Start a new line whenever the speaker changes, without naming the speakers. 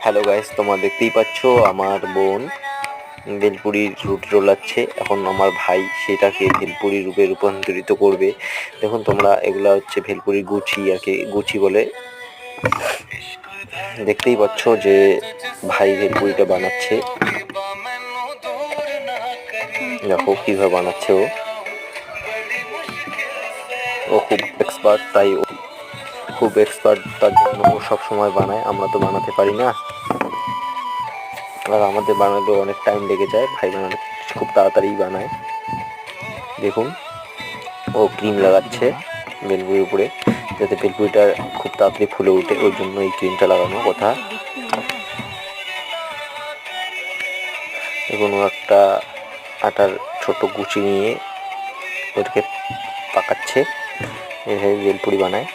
Hello guys, তোমরা দেখতেই পাচ্ছ আমার বোন ভেলপুরির রুটি রোলাচ্ছে। এখন আমার ভাই সেটাকে ভেলপুরি রূপে রূপান্তরিত করবে। দেখুন তোমরা, এগুলা হচ্ছে ভেলপুরির গুচি, আর কি গুচি বলে। দেখতেই পাচ্ছ যে ভাই ভেলপুরিটা বানাচ্ছে। দেখো কিভাবে বানাচ্ছে ও খুব এক্সপার্ট, তাই ও খুব এক্সপার্ট, তার জন্য ও সবসময় বানায়। আমরা তো বানাতে পারি না, আর আমাদের বানাতেও অনেক টাইম লেগে যায়। ভাই বানাতে খুব তাড়াতাড়ি বানায়। দেখুন ও ক্রিম লাগাচ্ছে ভেলপুরির উপরে, যাতে ভেলপুরিটা খুব তাড়াতাড়ি ফুলে ওঠে, ওই জন্য এই ক্রিমটা লাগানোর কথা। দেখুন ও একটা আটার ছোট গুচি নিয়ে ওটাকে পাকাচ্ছে, এভাবে ভেলপুরি বানায়।